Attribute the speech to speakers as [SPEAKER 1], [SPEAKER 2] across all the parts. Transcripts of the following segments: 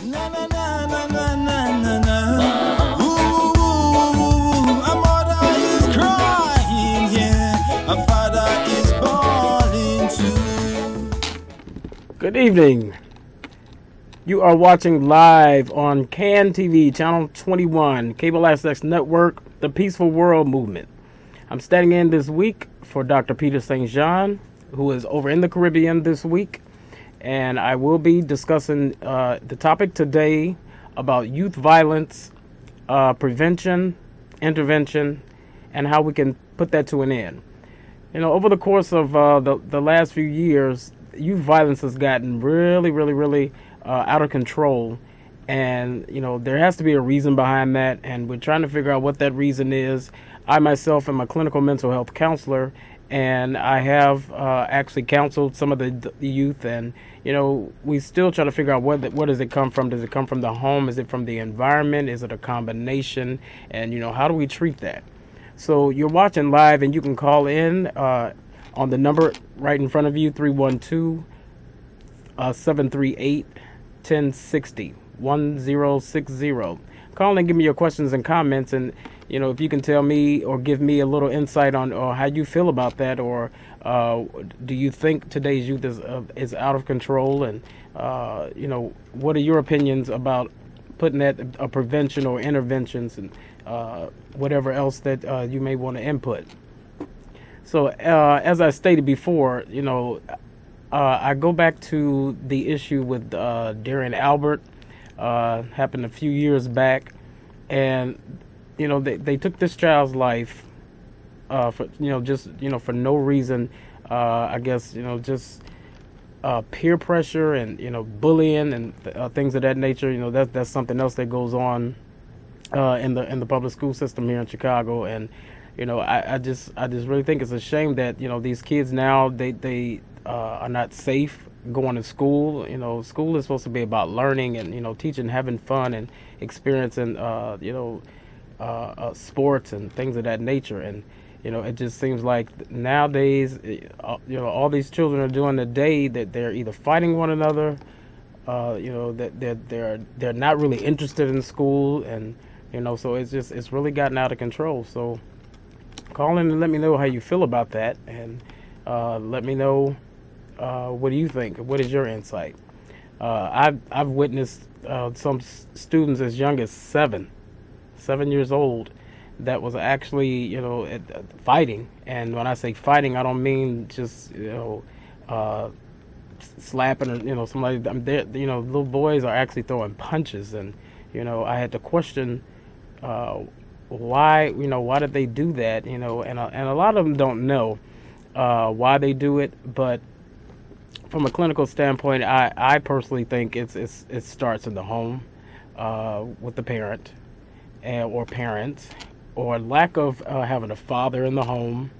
[SPEAKER 1] Na na na na na na na na. Ooh, ooh, ooh, ooh. A mother is crying, yeah. A father is bawling too.
[SPEAKER 2] Good evening. You are watching live on CAN TV, Channel 21, Cable Access Network, the Peaceful World Movement. I'm standing in this week for Dr. Peter St. John, who is over in the Caribbean this week. And I will be discussing the topic today about youth violence, prevention, intervention, and how we can put that to an end. You know, over the course of the last few years, youth violence has gotten really out of control. And, you know, there has to be a reason behind that. And we're trying to figure out what that reason is. I myself am a clinical mental health counselor. And I have actually counseled some of the youth, and we still try to figure out what does it come from. Does it come from the home? Is it from the environment? Is it a combination? And how do we treat that? So you're watching live, and you can call in on the number right in front of you, 312-738-1060, 1060. Call and give me your questions and comments, and if you can tell me or give me a little insight on how you feel about that, or do you think today's youth is out of control, and what are your opinions about putting that prevention or interventions and whatever else that you may want to input. So as I stated before, I go back to the issue with Darren Albert. Happened a few years back, and they took this child's life for for no reason. I guess just peer pressure and bullying and things of that nature. That's something else that goes on in the public school system here in Chicago. And I just really think it's a shame that these kids now they are not safe going to school. School is supposed to be about learning and teaching, having fun, and experiencing sports and things of that nature. And it just seems like nowadays all these children are doing today that they're either fighting one another, that they're not really interested in school, and so it's really gotten out of control. So call in and let me know how you feel about that, and let me know what do you think? What is your insight? I've witnessed some students as young as 7 years old that was actually fighting. And when I say fighting, I don't mean just slapping or somebody. Little boys are actually throwing punches, and I had to question why did they do that, and a lot of them don't know why they do it. But from a clinical standpoint, I personally think it starts in the home with the parent or parents, or lack of having a father in the home,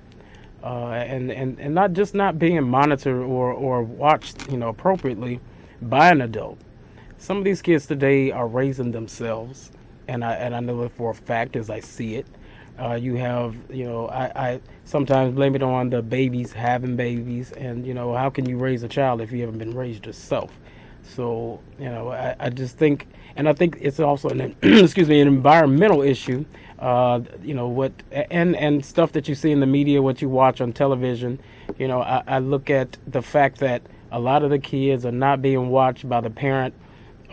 [SPEAKER 2] and not being monitored or watched appropriately by an adult. Some of these kids today are raising themselves, and I know it for a fact as I see it. You have, I sometimes blame it on the babies having babies, and how can you raise a child if you haven't been raised yourself? So I just think, and I think it's also an excuse me, an environmental issue. What and stuff that you see in the media, what you watch on television. I look at the fact that a lot of the kids are not being watched by the parent,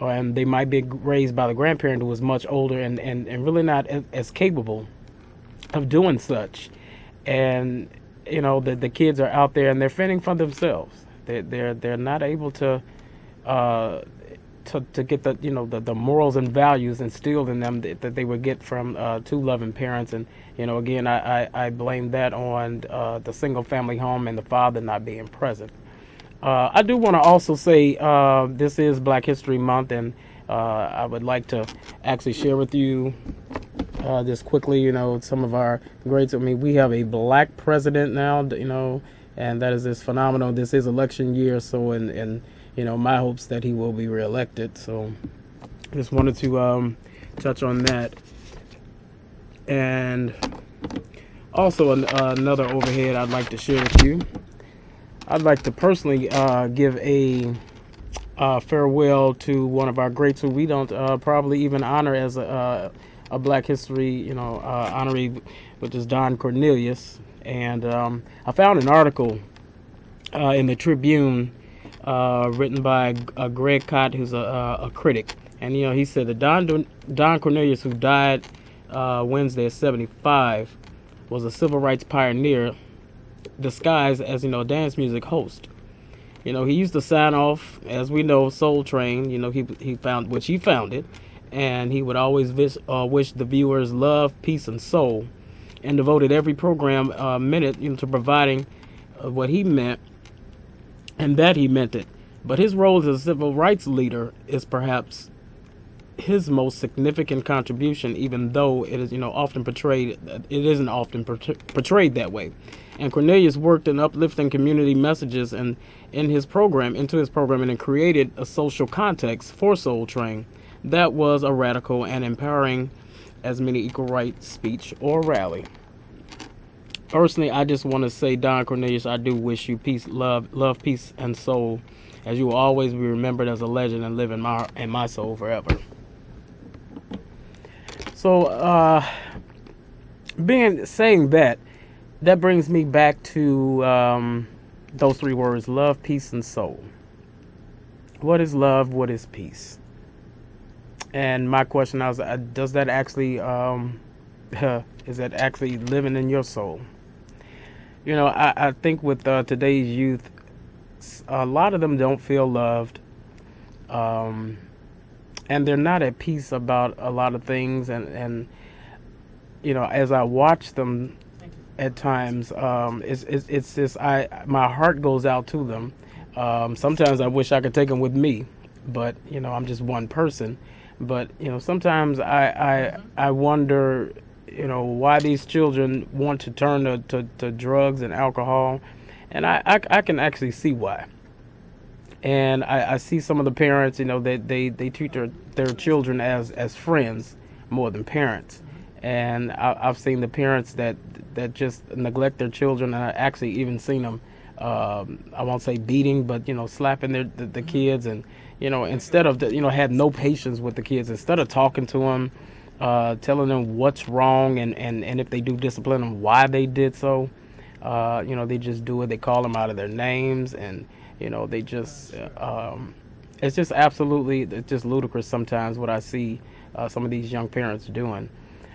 [SPEAKER 2] and they might be raised by the grandparent who is much older and really not as capable of doing such. And the kids are out there and they're fending for themselves. They're not able to get the morals and values instilled in them that they would get from two loving parents. And again, I blame that on the single family home and the father not being present. I do want to also say this is Black History Month, and I would like to actually share with you just quickly, some of our greats. I mean, we have a black president now, and that is just phenomenal. This is election year, so and my hopes that he will be reelected. So just wanted to touch on that. And also another overhead I'd like to share with you. I'd like to personally give a farewell to one of our greats who we don't probably even honor as a Black History, honoree, which is Don Cornelius. And I found an article in the Tribune written by Greg Cott, who's a critic. And, he said that Don Cornelius, who died Wednesday at 75, was a civil rights pioneer disguised as, a dance music host. He used to sign off, as we know, Soul Train, he founded, and he would always wish the viewers love, peace, and soul, and devoted every program minute to providing what he meant, and that he meant it. But his role as a civil rights leader is perhaps his most significant contribution, even though it is, often portrayed. It isn't often portrayed that way. And Cornelius worked in uplifting community messages and into his program, and created a social context for Soul Train that was a radical and empowering as many equal rights speech or rally. Personally, I just want to say, Don Cornelius, I do wish you peace, love, peace, and soul, as you will always be remembered as a legend and live in my soul forever. So, saying that brings me back to those three words: love, peace, and soul. What is love? What is peace? And my question is, does that actually, is that actually living in your soul? I think with today's youth, a lot of them don't feel loved. And they're not at peace about a lot of things. And as I watch them at times, it's just, my heart goes out to them. Sometimes I wish I could take them with me, but, I'm just one person. But, sometimes I wonder, why these children want to turn to drugs and alcohol. And I can actually see why. And I see some of the parents, they treat their children as friends more than parents. And I've seen the parents that just neglect their children, and I actually even seen them, I won't say beating, but, slapping the kids, and, instead of, had no patience with the kids. Instead of talking to them, telling them what's wrong, and if they do discipline them, why they did so, they just do it. They call them out of their names, and they just, it's just absolutely, it's just ludicrous sometimes what I see some of these young parents doing.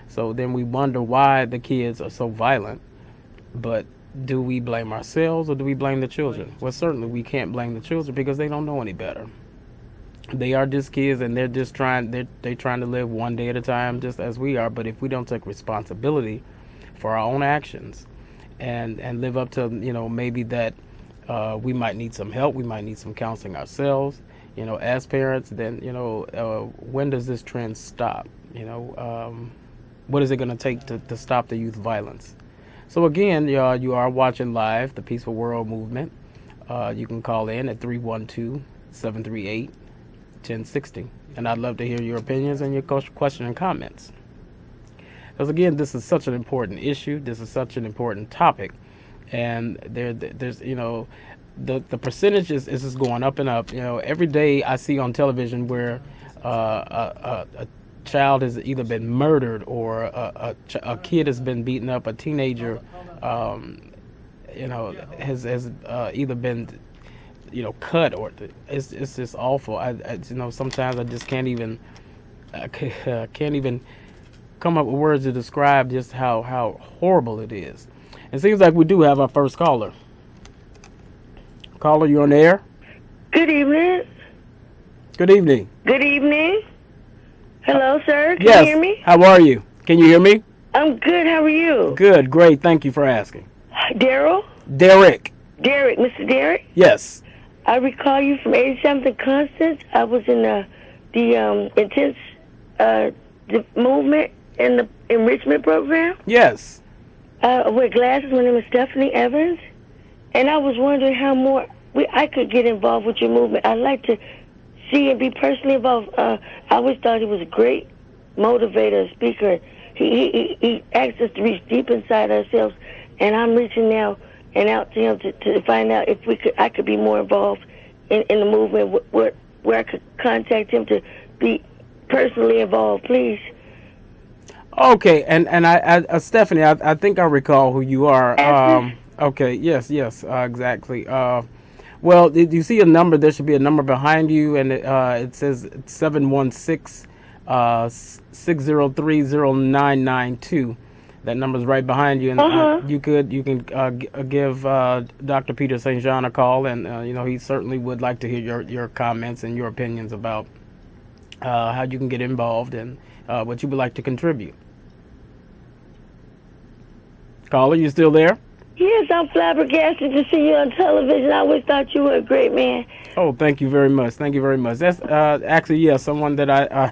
[SPEAKER 2] So then we wonder why the kids are so violent. But do we blame ourselves or do we blame the children? Well, certainly we can't blame the children because they don't know any better. They are just kids, and they're just trying to live one day at a time, just as we are. But if we don't take responsibility for our own actions and live up to, maybe that, we might need some help. We might need some counseling ourselves, as parents. Then, when does this trend stop? What is it going to take to stop the youth violence? So again, you are watching live the Peaceful World Movement. You can call in at 312-738-1060. And I'd love to hear your opinions and your question and comments. Because again, this is such an important issue. This is such an important topic. And there's the percentage is just going up and up. Every day I see on television where a child has either been murdered or a kid has been beaten up. A teenager, has either been cut, or it's just awful. I sometimes I just can't even come up with words to describe just how horrible it is. It seems like we do have our first caller. Caller, you on the air?
[SPEAKER 3] Good evening.
[SPEAKER 2] Good evening.
[SPEAKER 3] Good evening. Hello, sir. Can
[SPEAKER 2] Yes.
[SPEAKER 3] you hear me?
[SPEAKER 2] How are you? Can you hear me?
[SPEAKER 3] I'm good. How are you?
[SPEAKER 2] Good, great. Thank you for asking.
[SPEAKER 3] Daryl?
[SPEAKER 2] Derrick.
[SPEAKER 3] Derrick, Mr. Derrick?
[SPEAKER 2] Yes.
[SPEAKER 3] I recall you from 87th Constance. I was in the intense the movement in the enrichment program.
[SPEAKER 2] Yes.
[SPEAKER 3] I wear glasses. My name is Stephanie Evans. And I was wondering how more I could get involved with your movement. I'd like to see and be personally involved. I always thought he was a great motivator, speaker. He asked us to reach deep inside ourselves, and I'm reaching now and out to him to find out if I could be more involved in the movement. What where I could contact him to be personally involved, please.
[SPEAKER 2] Okay, and Stephanie, I think I recall who you are.
[SPEAKER 3] Esther?
[SPEAKER 2] Okay, yes, exactly. Well, did you see a number? There should be a number behind you, and it says 716 6030992. That number's right behind you, and you can give Dr. Peter St. John a call, and he certainly would like to hear your comments and your opinions about how you can get involved and what you would like to contribute. Caller, you still there?
[SPEAKER 3] Yes, I'm flabbergasted to see you on television. I always thought you were a great man.
[SPEAKER 2] Oh, thank you very much. Thank you very much. That's actually, yeah, someone that I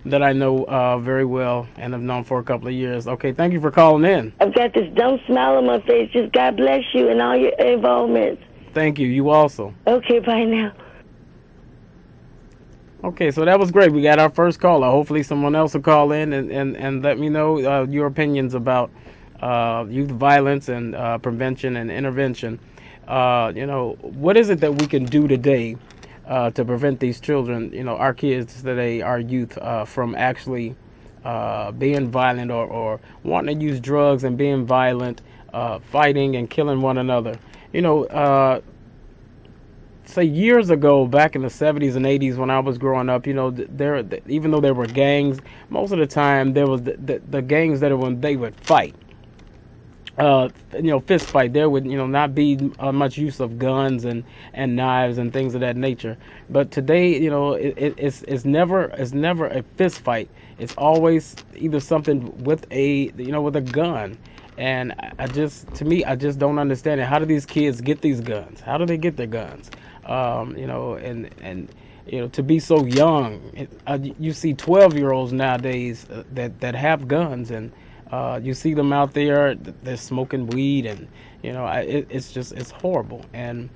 [SPEAKER 2] that I know very well and have known for a couple of years. Okay, thank you for calling in.
[SPEAKER 3] I've got this dumb smile on my face. Just God bless you and all your involvements.
[SPEAKER 2] Thank you. You also.
[SPEAKER 3] Okay, bye now.
[SPEAKER 2] Okay, so that was great. We got our first caller. Hopefully someone else will call in and let me know your opinions about youth violence and prevention and intervention. What is it that we can do today to prevent these children, our kids today, our youth, from actually being violent or wanting to use drugs and being violent, fighting and killing one another? Say years ago, back in the 70s and 80s when I was growing up, even though there were gangs, most of the time there was the gangs that when they would fight. Fist fight. There would, not be much use of guns and knives and things of that nature. But today, it's never a fist fight. It's always either something with a gun. And I just don't understand it. How do these kids get these guns? How do they get their guns? To be so young, you see 12-year-olds nowadays that have guns, and you see them out there, they're smoking weed, and it's horrible. And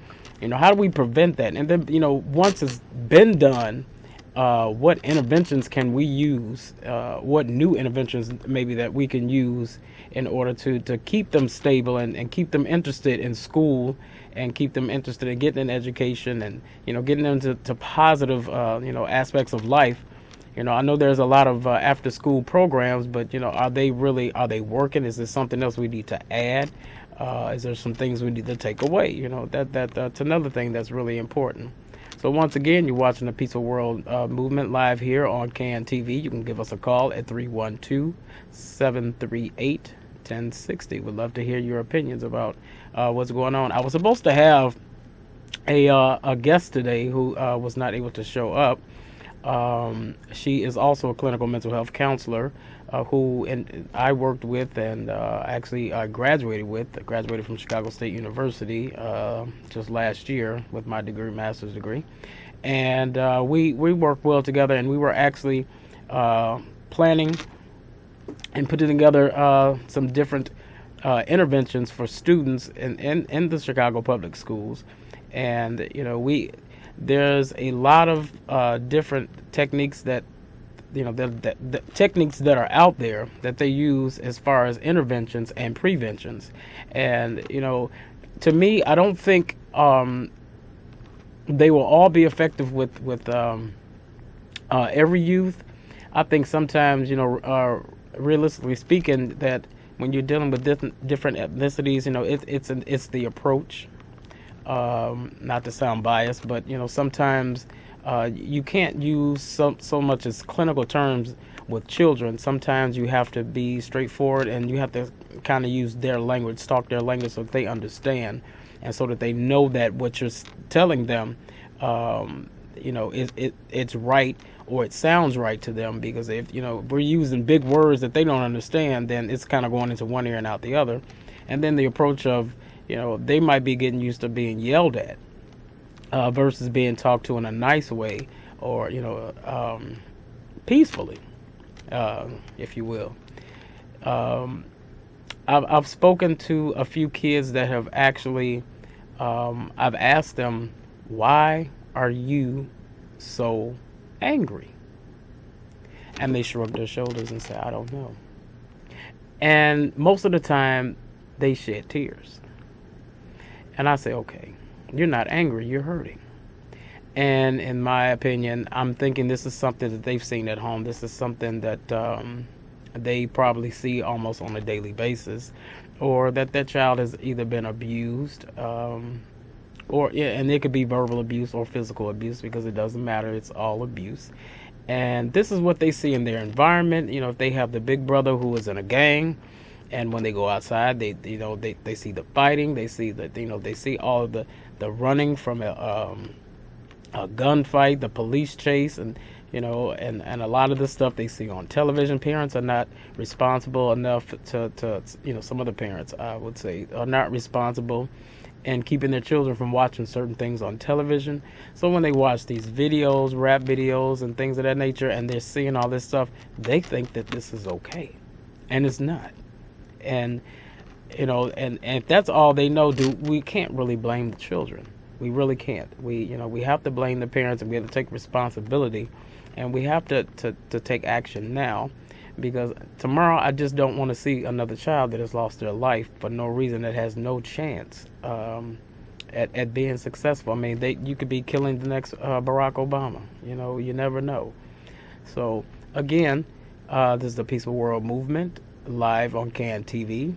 [SPEAKER 2] how do we prevent that? And then once it's been done, what interventions can we use? What new interventions maybe that we can use in order to keep them stable and keep them interested in school and keep them interested in getting an education and getting them to positive aspects of life. I know there's a lot of after school programs, but are they working? Is there something else we need to add? Is there some things we need to take away? That's another thing that's really important. So once again, you're watching the Peaceful World Movement live here on CAN TV. You can give us a call at 312-738-1060. We'd love to hear your opinions about what's going on. I was supposed to have a guest today who was not able to show up. She is also a clinical mental health counselor who I worked with and actually graduated from Chicago State University just last year with my master's degree. And we worked well together, and we were actually planning and putting together some different interventions for students in the Chicago public schools. And, there's a lot of different techniques that the techniques that are out there that they use as far as interventions and preventions. And to me, I don't think they will all be effective with every youth. I think sometimes realistically speaking, that when you're dealing with different ethnicities, it's the approach. Not to sound biased, but sometimes you can't use so much as clinical terms with children. Sometimes you have to be straightforward, and you have to kind of use their language, talk their language, so that they understand, and so that they know that what you're telling them, it's right, or it sounds right to them. Because if we're using big words that they don't understand, then it's kind of going into one ear and out the other. And then the approach of they might be getting used to being yelled at versus being talked to in a nice way, or peacefully, if you will. I've spoken to a few kids that have actually I've asked them, why are you so angry? And they shrug their shoulders and say, I don't know. And most of the time they shed tears. And I say, okay, you're not angry, you're hurting. And in my opinion, I'm thinking this is something that they've seen at home. This is something that they probably see almost on a daily basis, or that that child has either been abused, or yeah, and it could be verbal abuse or physical abuse, because it doesn't matter. It's all abuse. And this is what they see in their environment. You know, if they have the big brother who is in a gang, and when they go outside, they see the fighting, they see the they see all of the running from a gunfight, the police chase, and and a lot of the stuff they see on television. Parents are not responsible enough to some of the parents, I would say, are not responsible and keeping their children from watching certain things on television. So when they watch these videos, rap videos and things of that nature, and they're seeing all this stuff, they think that this is okay, and it's not. And and if that's all they know, we can't really blame the children. We really can't. We have to blame the parents, and we have to take responsibility, and we have to take action now. Because tomorrow, I just don't want to see another child that has lost their life for no reason, that has no chance at being successful. I mean, you could be killing the next Barack Obama. You never know. So again, this is the Peaceful World Movement, live on CAN TV.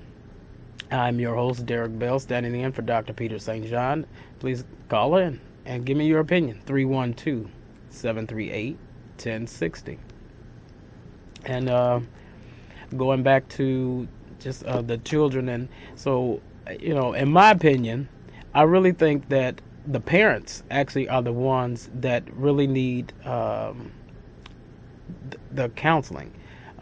[SPEAKER 2] I'm your host, Derrick Bell, standing in for Dr. Peter St. John. Please call in and give me your opinion. 312-738-1060. And going back to just the children, and so, in my opinion, I really think that the parents actually are the ones that really need the counseling.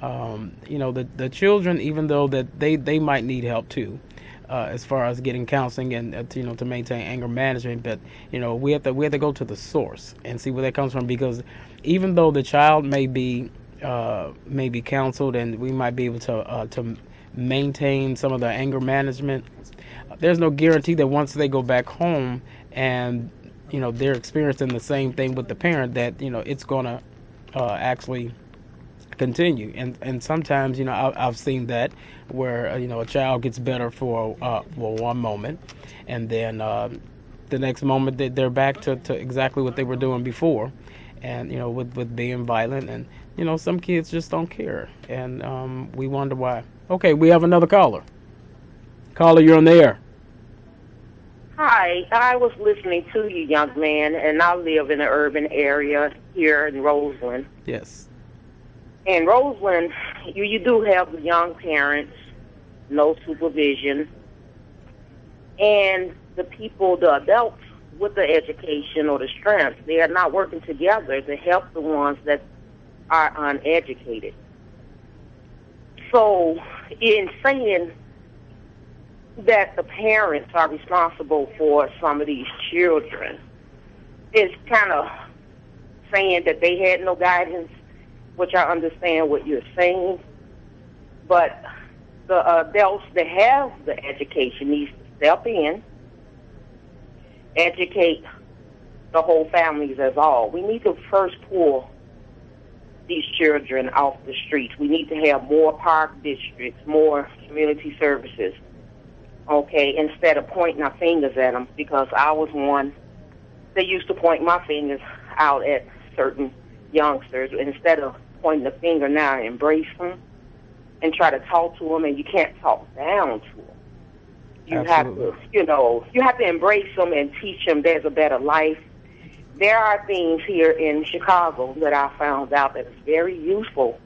[SPEAKER 2] The children, even though that they might need help too, as far as getting counseling and to maintain anger management, but we have to go to the source and see where that comes from, because even though the child may be counseled, and we might be able to maintain some of the anger management, there's no guarantee that once they go back home and they're experiencing the same thing with the parent, that it's gonna actually continue. And sometimes I've seen that where a child gets better for one moment, and then the next moment they're back to exactly what they were doing before, and with being violent. And some kids just don't care, and we wonder why. Okay, we have another caller. Caller, you're on the air.
[SPEAKER 4] Hi, I was listening to you, young man, and I live in an urban area here in Roseland.
[SPEAKER 2] Yes.
[SPEAKER 4] In Roseland, you do have the young parents, no supervision, and the adults with the education or the strength, they are not working together to help the ones that are uneducated. So in saying that the parents are responsible for some of these children, it's kind of saying that they had no guidance, which I understand what you're saying, but the adults that have the education needs to step in, educate the whole families as all. We need to first pull these children off the streets. We need to have more park districts, more community services, okay, instead of pointing our fingers at them, because I was one that used to point my fingers out at certain youngsters. Instead of pointing the finger now, embrace them and try to talk to them, and you can't talk down to them. You
[SPEAKER 2] Absolutely.
[SPEAKER 4] have to, you have to embrace them and teach them there's a better life. There are things here in Chicago that I found out that is very useful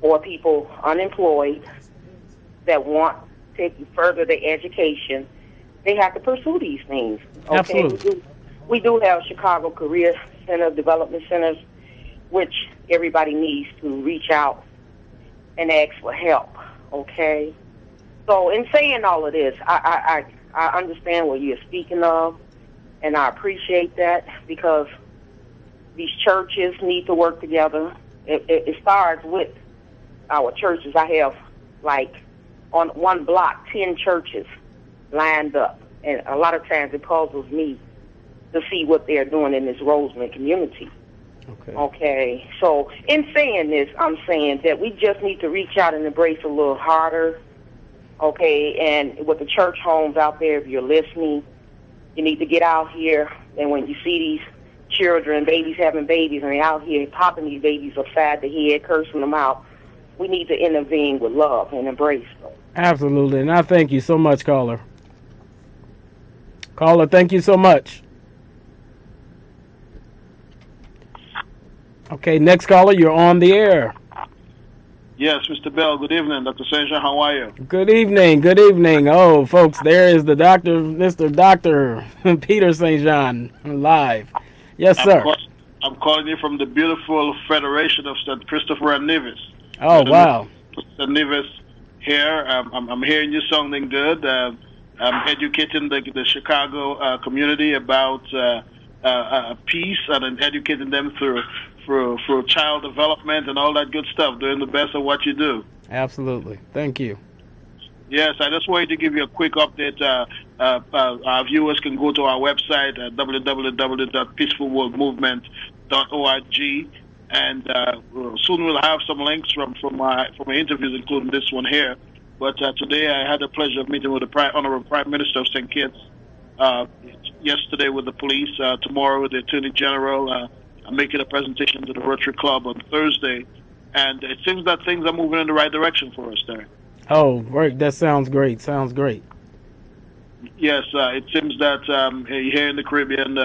[SPEAKER 4] for people unemployed that want to further their education. They have to pursue these things. Okay?
[SPEAKER 2] Absolutely.
[SPEAKER 4] We do have Chicago Career Center, Development Centers, which everybody needs to reach out and ask for help, okay? So in saying all of this, I understand what you're speaking of, and I appreciate that, because these churches need to work together. It starts with our churches. I have, like, on one block, 10 churches lined up, and a lot of times it puzzles me to see what they're doing in this Roseland community. Okay, so in saying this, I'm saying that we just need to reach out and embrace a little harder, okay, and with the church homes out there, if you're listening, you need to get out here, and when you see these children, babies having babies, and they out here popping these babies upside the head, cursing them out. We need to intervene with love and embrace them.
[SPEAKER 2] Absolutely. And I thank you so much, caller. Caller, thank you so much. Okay, next caller, you're on the air.
[SPEAKER 5] Yes, Mr. Bell, good evening. Dr. St. Jean, how are you?
[SPEAKER 2] Good evening, good evening. Oh, folks, there is the doctor, Mr. Dr. Peter St. John, live. Yes, sir.
[SPEAKER 5] I'm calling you from the beautiful Federation of St. Christopher and Nevis.
[SPEAKER 2] Oh, wow.
[SPEAKER 5] St. Nevis here. I'm hearing you sounding good. I'm educating the Chicago community about peace and educating them through child development and all that good stuff, doing the best of what you do.
[SPEAKER 2] Absolutely. Thank you.
[SPEAKER 5] Yes, I just wanted to give you a quick update. Our viewers can go to our website at www.peacefulworldmovement.org, and soon we'll have some links from my interviews, including this one here. But today I had the pleasure of meeting with the Honorable Prime Minister of St. Kitts, yesterday with the police, tomorrow with the Attorney General. I'm making a presentation to the Rotary Club on Thursday, and it seems that things are moving in the right direction for us there.
[SPEAKER 2] Oh, right. That sounds great. Sounds great.
[SPEAKER 5] Yes, it seems that here in the Caribbean,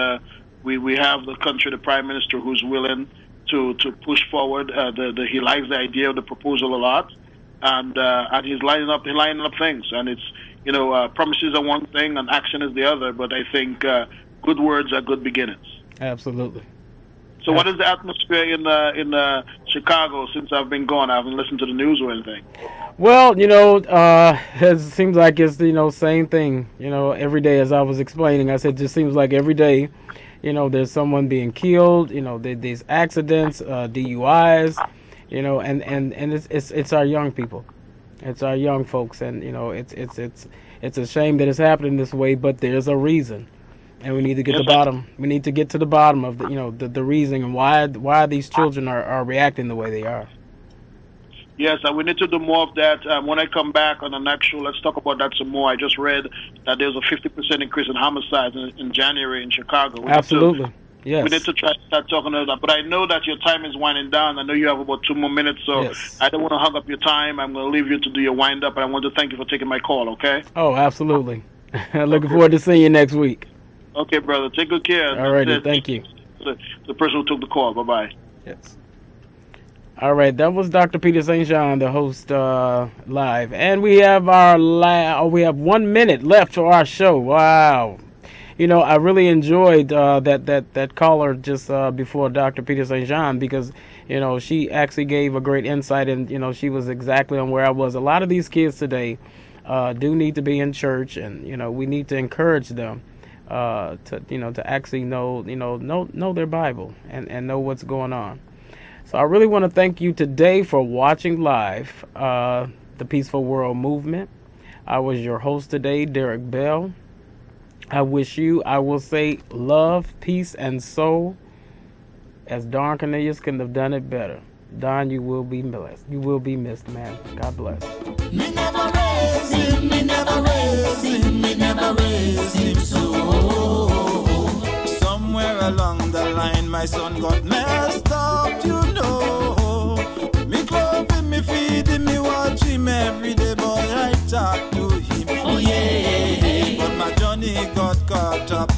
[SPEAKER 5] we have the country, the Prime Minister, who's willing to push forward. He likes the idea of the proposal a lot, and he's lining up things. And it's promises are one thing and action is the other. But I think good words are good beginnings.
[SPEAKER 2] Absolutely.
[SPEAKER 5] So what is the atmosphere in Chicago since I've been gone? I haven't listened to the news or anything.
[SPEAKER 2] Well, it seems like it's, same thing, every day. As I was explaining, I said, it just seems like every day, there's someone being killed, there's accidents, DUIs, and it's our young people. It's our young folks. And, it's a shame that it's happening this way, but there's a reason. And we need to get the bottom. We need to get to the bottom of the reason and why these children are reacting the way they are.
[SPEAKER 5] Yes, and we need to do more of that. When I come back on the next show, let's talk about that some more. I just read that there's a 50% increase in homicides in January in Chicago.
[SPEAKER 2] Absolutely. Yes.
[SPEAKER 5] We need to try to start talking about that. But I know that your time is winding down. I know you have about 2 more minutes, so yes. I don't want to hog up your time. I'm going to leave you to do your wind up, and I want to thank you for taking my call, okay?
[SPEAKER 2] Oh, absolutely. Looking forward to seeing you next week.
[SPEAKER 5] Okay, brother. Take good care.
[SPEAKER 2] All right. Thank you.
[SPEAKER 5] The person who took the call. Bye-bye.
[SPEAKER 2] Yes. All right. That was Dr. Peter St. John, the host, live. And we have we have 1 minute left to our show. Wow. I really enjoyed that caller just before Dr. Peter St. John because, she actually gave a great insight and, she was exactly on where I was. A lot of these kids today do need to be in church and, we need to encourage them. To actually know their Bible and know what's going on. So I really want to thank you today for watching live the Peaceful World Movement. I was your host today, Derrick Bell. I will say love, peace, and soul, as Don Cornelius couldn't have done it better. Don, you will be blessed. You will be missed, man. God bless.
[SPEAKER 1] Me never raise him, me never raise him, me never raise him so. Somewhere along the line, my son got messed up, Me clothe him, me feed him, me watch him every day, boy, I talk to him. Oh yeah. But my Johnny got caught up.